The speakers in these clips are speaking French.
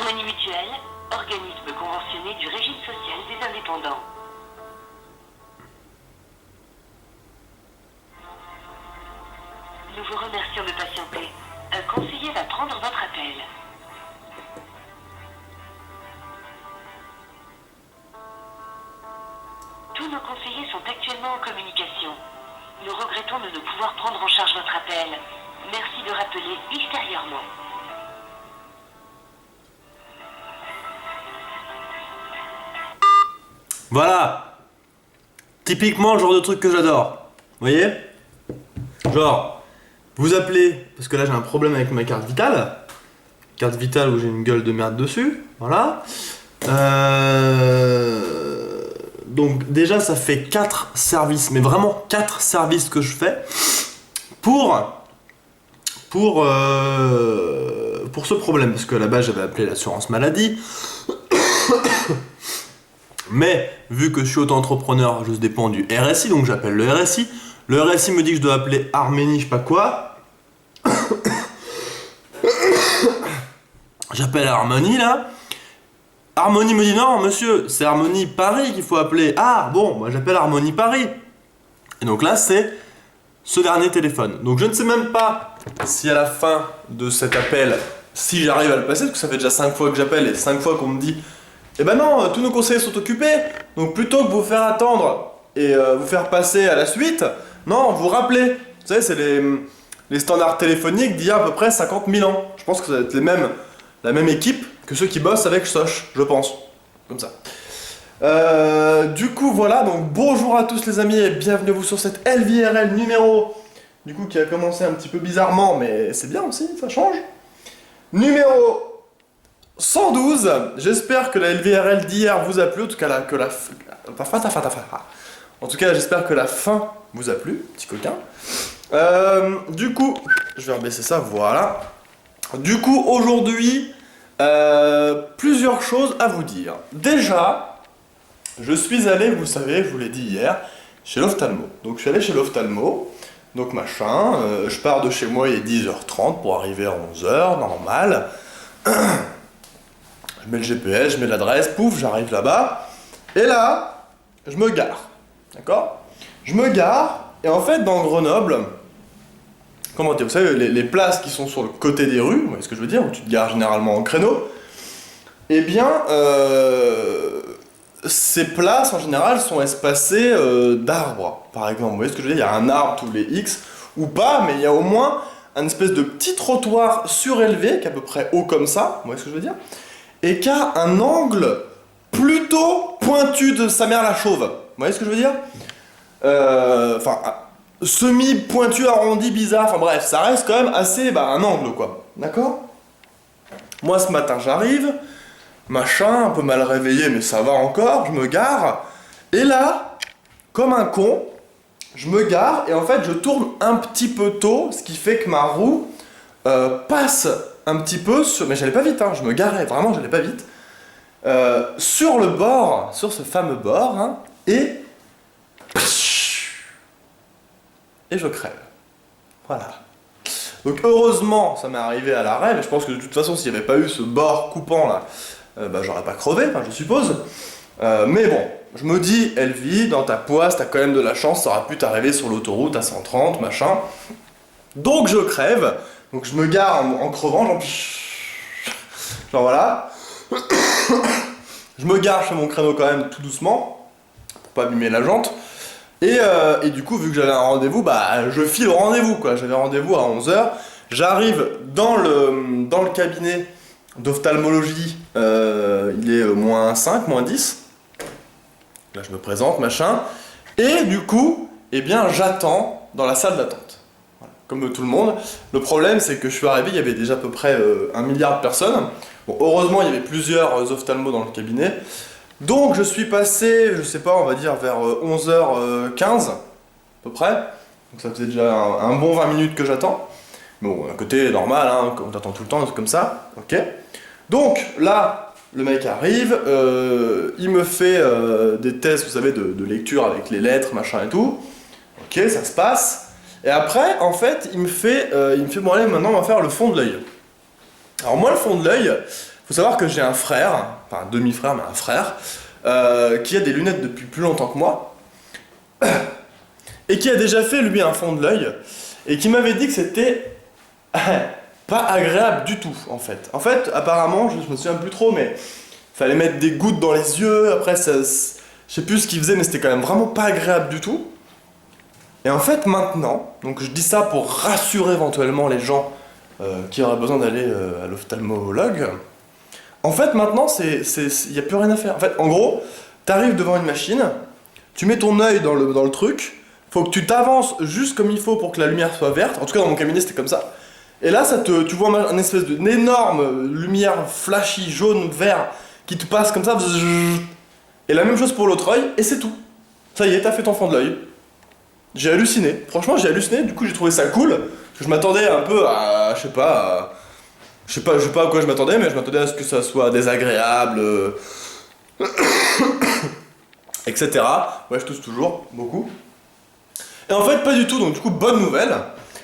Harmonie Mutuelle, organisme conventionné du régime social des indépendants. Nous vous remercions de patienter. Un conseiller va prendre votre appel. Tous nos conseillers sont actuellement en communication. Nous regrettons de ne pouvoir prendre en charge votre appel. Merci de rappeler ultérieurement. Voilà. Typiquement le genre de truc que j'adore. Vous voyez? Genre, vous appelez, parce que là j'ai un problème avec ma carte vitale. Carte vitale où j'ai une gueule de merde dessus. Voilà. Donc déjà ça fait 4 services, mais vraiment 4 services que je fais pour ce problème. Parce que là-bas j'avais appelé l'assurance maladie. Mais vu que je suis auto-entrepreneur, je dépends du RSI, donc j'appelle le RSI. Le RSI me dit que je dois appeler Harmonie, je sais pas quoi. J'appelle Harmonie là. Harmonie me dit non, monsieur, c'est Harmonie Paris qu'il faut appeler. Ah bon, moi j'appelle Harmonie Paris. Et donc là, c'est ce dernier téléphone. Donc je ne sais même pas si à la fin de cet appel, si j'arrive à le passer, parce que ça fait déjà 5 fois que j'appelle et 5 fois qu'on me dit eh ben non, tous nos conseillers sont occupés, donc plutôt que vous faire attendre et vous faire passer à la suite, non, vous rappelez. Vous savez, c'est les standards téléphoniques d'il y a à peu près 50 000 ans. Je pense que ça va être la même équipe que ceux qui bossent avec Soch, je pense. Comme ça. Du coup, voilà, donc bonjour à tous les amis et bienvenue à vous sur cette LVRL numéro, du coup, qui a commencé un petit peu bizarrement, mais c'est bien aussi, ça change. Numéro 112, j'espère que la LVRL d'hier vous a plu, en tout cas en tout cas j'espère que la fin vous a plu, petit coquin. Du coup, je vais rebaisser ça, voilà. Du coup, aujourd'hui, plusieurs choses à vous dire. Déjà, je suis allé, vous savez, je vous l'ai dit hier, chez l'ophtalmo. Donc je suis allé chez l'ophtalmo, donc machin, je pars de chez moi, il est 10h30 pour arriver à 11h, normal. Je mets le GPS, je mets l'adresse, pouf, j'arrive là-bas. Et là, je me gare. D'accord? Je me gare, et en fait, dans Grenoble, comment dire, vous savez, les places qui sont sur le côté des rues, vous voyez ce que je veux dire, où tu te gares généralement en créneau, eh bien, ces places, en général, sont espacées d'arbres, par exemple. Vous voyez ce que je veux dire? Il y a un arbre tous les X, ou pas, mais il y a au moins un espèce de petit trottoir surélevé, qui est à peu près haut comme ça, vous voyez ce que je veux dire? Et qui a un angle plutôt pointu de sa mère la chauve. Vous voyez ce que je veux dire? Enfin, semi-pointu, arrondi, bizarre, enfin bref, ça reste quand même assez, un angle quoi. D'accord? Moi ce matin j'arrive, machin, un peu mal réveillé, mais ça va encore, je me gare, et là, comme un con, je me gare, et en fait je tourne un petit peu tôt, ce qui fait que ma roue passe un petit peu sur... Mais j'allais pas vite, hein, je me garais, vraiment j'allais pas vite. Sur le bord, sur ce fameux bord, hein, et je crève. Voilà. Donc heureusement, ça m'est arrivé à l'arrêt, mais je pense que de toute façon, s'il n'y avait pas eu ce bord coupant là, j'aurais pas crevé, je suppose. Mais bon, je me dis, Elvie, dans ta poisse, t'as quand même de la chance, ça aurait pu t'arriver sur l'autoroute à 130, machin. Donc je crève. Donc je me gare en crevant, genre voilà. Je me gare chez mon créneau quand même tout doucement, pour pas abîmer la jante. Et du coup, vu que j'avais un rendez-vous, je file au rendez-vous quoi. J'avais rendez-vous à 11h. J'arrive dans le cabinet d'ophtalmologie, il est -5, -10. Là je me présente, machin. Et du coup, eh bien j'attends dans la salle d'attente. Comme tout le monde. Le problème, c'est que je suis arrivé, il y avait déjà à peu près 1 milliard de personnes. Bon, heureusement, il y avait plusieurs ophtalmos dans le cabinet. Donc, je suis passé, je sais pas, on va dire vers 11h15, à peu près. Donc, ça faisait déjà un bon 20 minutes que j'attends. Bon, à côté, normal, hein, on t'attend tout le temps, c'est comme ça. Ok. Donc, là, le mec arrive, il me fait des tests, vous savez, de lecture avec les lettres, machin et tout. Ok, ça se passe. Et après, en fait, il me fait bon allez, maintenant on va faire le fond de l'œil. Alors moi, le fond de l'œil, Faut savoir que j'ai un frère, enfin un demi-frère, mais un frère, qui a des lunettes depuis plus longtemps que moi, et qui a déjà fait lui un fond de l'œil, et qui m'avait dit que c'était pas agréable du tout en fait. En fait, apparemment, je me souviens plus trop, mais fallait mettre des gouttes dans les yeux, après ça, je sais plus ce qu'il faisait, mais c'était quand même vraiment pas agréable du tout. Et en fait maintenant, donc je dis ça pour rassurer éventuellement les gens qui auraient besoin d'aller à l'ophtalmologue. En fait maintenant, il n'y a plus rien à faire. En fait, en gros, t'arrives devant une machine, tu mets ton œil dans le truc, faut que tu t'avances juste comme il faut pour que la lumière soit verte. En tout cas dans mon cabinet c'était comme ça. Et là tu vois une espèce d'énorme lumière flashy, jaune, vert, qui te passe comme ça. Et la même chose pour l'autre œil, et c'est tout. Ça y est, t'as fait ton fond de l'œil. J'ai halluciné. Franchement j'ai halluciné, du coup j'ai trouvé ça cool. Parce que je m'attendais un peu à, je sais pas à quoi je m'attendais, mais je m'attendais à ce que ça soit désagréable, etc. Ouais, je tousse toujours, beaucoup. Et en fait, pas du tout, donc du coup, bonne nouvelle,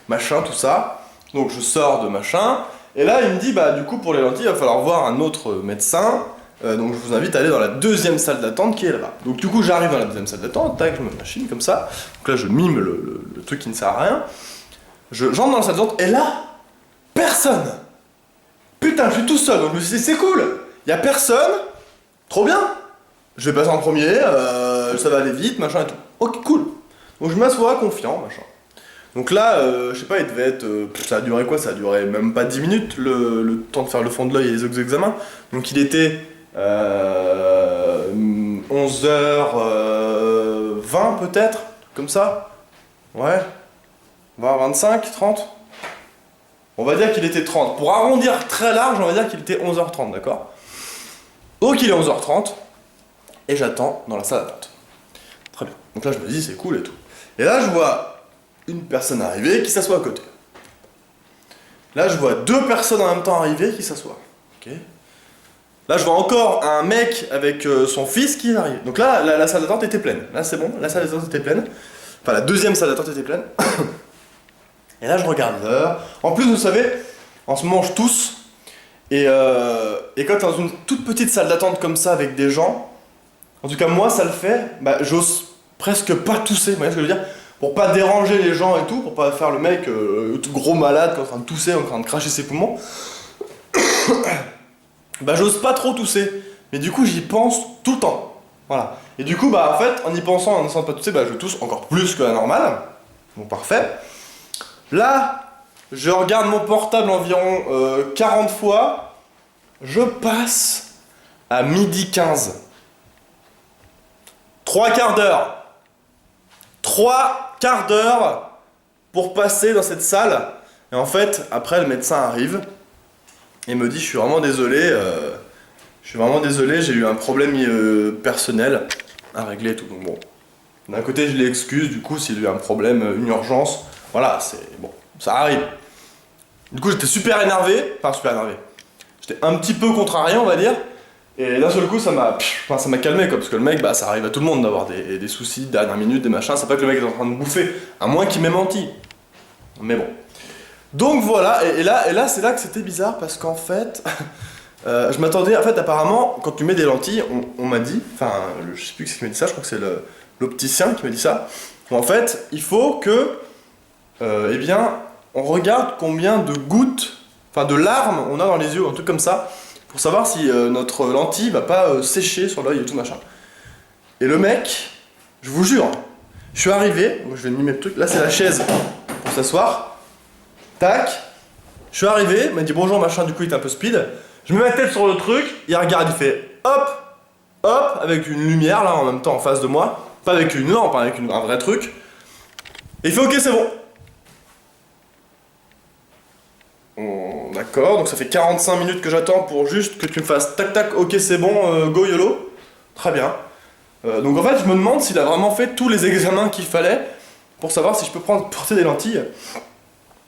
machin, tout ça. Donc je sors de machin, et là il me dit, bah du coup, pour les lentilles, il va falloir voir un autre médecin, donc je vous invite à aller dans la deuxième salle d'attente qui est là-bas. Donc du coup, j'arrive dans la deuxième salle d'attente, tac, je me machine comme ça, donc là je mime le truc qui ne sert à rien, j'entre dans la salle d'attente, et là, personne. Putain, je suis tout seul, donc je me suis dit, c'est cool, y a personne, trop bien, je vais passer en premier, ça va aller vite, machin et tout. Ok, cool. Donc je m'assois confiant, machin. Donc là, je sais pas, il devait être... ça a duré quoi? Ça a duré même pas 10 minutes, le temps de faire le fond de l'œil et les autres examens. Donc il était 11h20 peut-être, comme ça. Ouais. 20, 25, 30. On va dire qu'il était 30. Pour arrondir très large, on va dire qu'il était 11h30, d'accord? Donc il est 11h30, et j'attends dans la salle d'attente. Très bien. Donc là je me dis c'est cool et tout. Et là je vois une personne arriver qui s'assoit à côté. Là je vois deux personnes en même temps arriver qui s'assoient. Ok. Là je vois encore un mec avec son fils qui arrive. Donc là la salle d'attente était pleine. Là c'est bon, la salle d'attente était pleine. Enfin la deuxième salle d'attente était pleine. Et là je regarde l'heure. En plus vous savez, en ce moment je tousse. Et quand t'es dans une toute petite salle d'attente comme ça avec des gens, en tout cas moi ça le fait, bah j'ose presque pas tousser, vous voyez ce que je veux dire? Pour pas déranger les gens et tout, pour pas faire le mec tout gros malade qui est en train de tousser, en train de cracher ses poumons. Bah j'ose pas trop tousser, mais du coup j'y pense tout le temps. Voilà. Et du coup bah en fait en y pensant, en essayant de pas tousser, bah je tousse encore plus que la normale. Bon parfait. Là, je regarde mon portable environ 40 fois, je passe à 12h15. 3 quarts d'heure. 3 quarts d'heure pour passer dans cette salle. Et en fait, après, le médecin arrive et me dit, je suis vraiment désolé, j'ai eu un problème personnel à régler et tout. Donc bon, d'un côté, je l'excuse, du coup, s'il y a eu un problème, une urgence, voilà, c'est bon, ça arrive. Du coup, j'étais super énervé, j'étais un petit peu contrarié, on va dire. Et d'un seul coup, ça m'a calmé, quoi, parce que le mec, bah, ça arrive à tout le monde d'avoir des soucis de dernière minute, des machins, c'est pas que le mec est en train de bouffer, à moins qu'il m'ait menti. Mais bon. Donc voilà, et là c'est là que c'était bizarre, parce qu'en fait, je m'attendais, en fait, apparemment, quand tu mets des lentilles, on m'a dit, enfin, je sais plus qui m'a dit ça, je crois que c'est l'opticien qui m'a dit ça, où en fait, il faut que, eh bien, on regarde combien de gouttes, enfin de larmes on a dans les yeux, un truc comme ça, pour savoir si notre lentille va pas sécher sur l'œil et tout machin. Et le mec, je vous jure, je suis arrivé, donc je vais mimer le truc, là c'est la chaise pour s'asseoir, tac, je suis arrivé, il m'a dit bonjour machin, du coup il était un peu speed, je mets ma tête sur le truc, il regarde, il fait hop, hop, avec une lumière là en même temps en face de moi, pas avec une lampe, avec un vrai truc, et il fait ok c'est bon. D'accord, donc ça fait 45 minutes que j'attends pour juste que tu me fasses tac tac, ok c'est bon, go YOLO. Très bien. Donc en fait je me demande s'il a vraiment fait tous les examens qu'il fallait pour savoir si je peux porter des lentilles.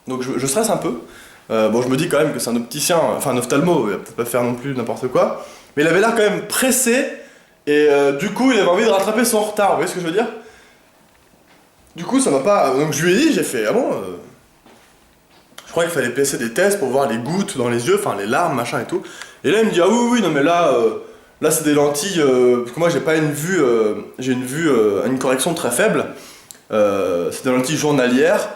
Donc je stresse un peu. Bon je me dis quand même que c'est un opticien, enfin un ophtalmo, il va peut-être pas faire non plus n'importe quoi. Mais il avait l'air quand même pressé et du coup il avait envie de rattraper son retard, vous voyez ce que je veux dire? Du coup ça m'a pas... Donc je lui ai dit, j'ai fait, ah bon crois qu'il fallait passer des tests pour voir les gouttes dans les yeux, enfin les larmes, machin et tout. Et là il me dit ah oui non mais là c'est des lentilles, parce que moi j'ai pas une vue, j'ai une vue, une correction très faible. C'est des lentilles journalières,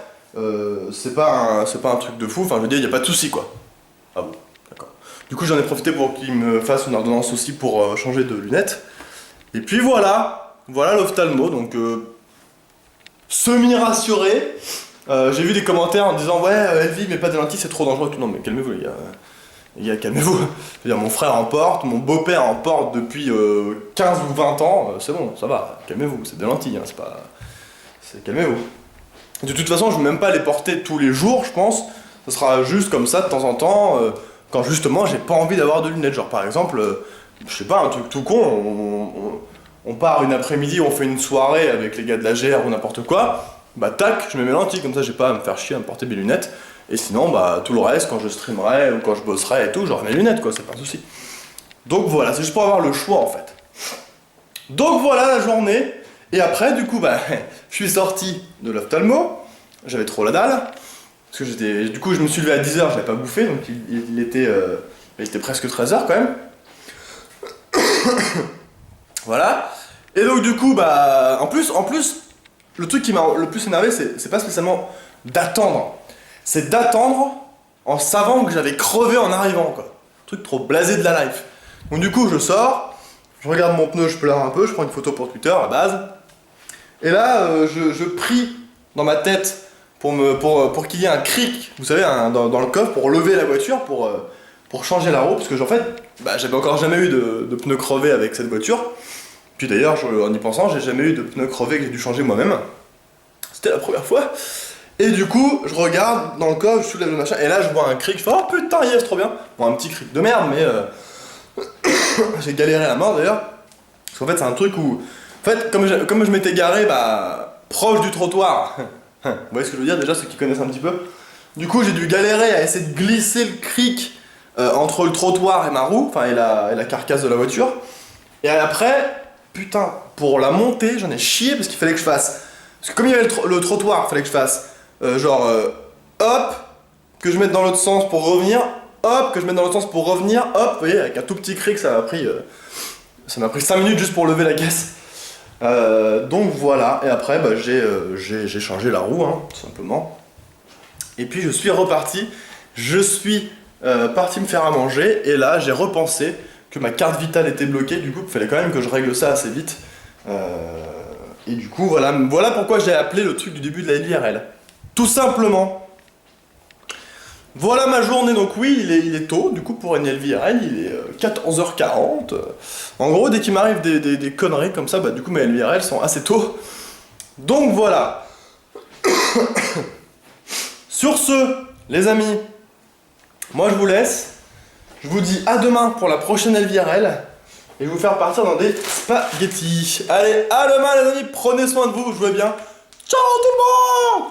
c'est pas un truc de fou, enfin je veux dire il y a pas de souci quoi. Ah bon, d'accord. Du coup j'en ai profité pour qu'il me fasse une ordonnance aussi pour changer de lunettes. Et puis voilà l'ophtalmo, donc semi-rassuré. J'ai vu des commentaires en disant ouais Elvie mais pas des lentilles c'est trop dangereux et tout. Non mais calmez-vous les gars, calmez-vous. Je veux dire mon frère en porte, mon beau-père en porte depuis 15 ou 20 ans, c'est bon, ça va, calmez-vous, c'est des lentilles, hein, c'est pas... calmez-vous. De toute façon je vais même pas les porter tous les jours je pense, ce sera juste comme ça de temps en temps, quand justement j'ai pas envie d'avoir de lunettes, genre par exemple, je sais pas, un truc tout con, on part une après-midi, on fait une soirée avec les gars de la GR ou n'importe quoi, bah tac, je mets mes lentilles, comme ça j'ai pas à me faire chier à me porter mes lunettes, et sinon bah tout le reste, quand je streamerai ou quand je bosserai et tout, j'aurai mes lunettes quoi, c'est pas un souci. Donc voilà, c'est juste pour avoir le choix en fait. Donc voilà la journée, et après du coup bah, je suis sorti de l'ophtalmo, j'avais trop la dalle, parce que du coup je me suis levé à 10h, je l'avais pas bouffé, donc il était presque 13h quand même. Voilà, et donc du coup bah, en plus, le truc qui m'a le plus énervé, c'est pas spécialement d'attendre. C'est d'attendre en savant que j'avais crevé en arrivant, quoi. Truc trop blasé de la life. Donc du coup, je sors, je regarde mon pneu, je pleure un peu, je prends une photo pour Twitter, à la base. Et là, je prie dans ma tête pour qu'il y ait un cric, vous savez, dans le coffre, pour lever la voiture, pour changer la roue. Parce que en fait, bah, j'avais encore jamais eu de pneus crevés avec cette voiture. Puis d'ailleurs, en y pensant, j'ai jamais eu de pneus crevés que j'ai dû changer moi-même. C'était la première fois. Et du coup, je regarde dans le coffre, je soulève le machin, et là je vois un cric, je fais oh putain, yes, trop bien. Bon, un petit cric de merde, mais j'ai galéré à mort d'ailleurs. Parce qu'en fait, c'est un truc où. En fait, comme je m'étais garé bah, proche du trottoir, vous voyez ce que je veux dire déjà, ceux qui connaissent un petit peu. Du coup, j'ai dû galérer à essayer de glisser le cric entre le trottoir et ma roue, enfin, et la carcasse de la voiture. Et après, putain, pour la montée, j'en ai chié parce qu'il fallait que je fasse. Parce que comme il y avait le trottoir, il fallait que je fasse. Hop, que je mette dans l'autre sens pour revenir, hop, que je mette dans l'autre sens pour revenir, hop, vous voyez, avec un tout petit cric, ça m'a pris 5 minutes juste pour lever la caisse. Donc voilà, et après, bah, j'ai changé la roue, hein, tout simplement. Et puis je suis reparti, parti me faire à manger, et là, j'ai repensé que ma carte vitale était bloquée, du coup, il fallait quand même que je règle ça assez vite. Et du coup, voilà pourquoi j'ai appelé le truc du début de la LVRL. Tout simplement. Voilà ma journée, donc oui, il est tôt, du coup pour une LVRL, il est 14h40. En gros, dès qu'il m'arrive des conneries comme ça, bah du coup mes LVRL sont assez tôt. Donc voilà. Sur ce, les amis, moi je vous laisse. Je vous dis à demain pour la prochaine LVRL. Et je vais vous faire partir dans des spaghettis. Allez, à demain les amis, prenez soin de vous, jouez bien. Ciao tout le monde!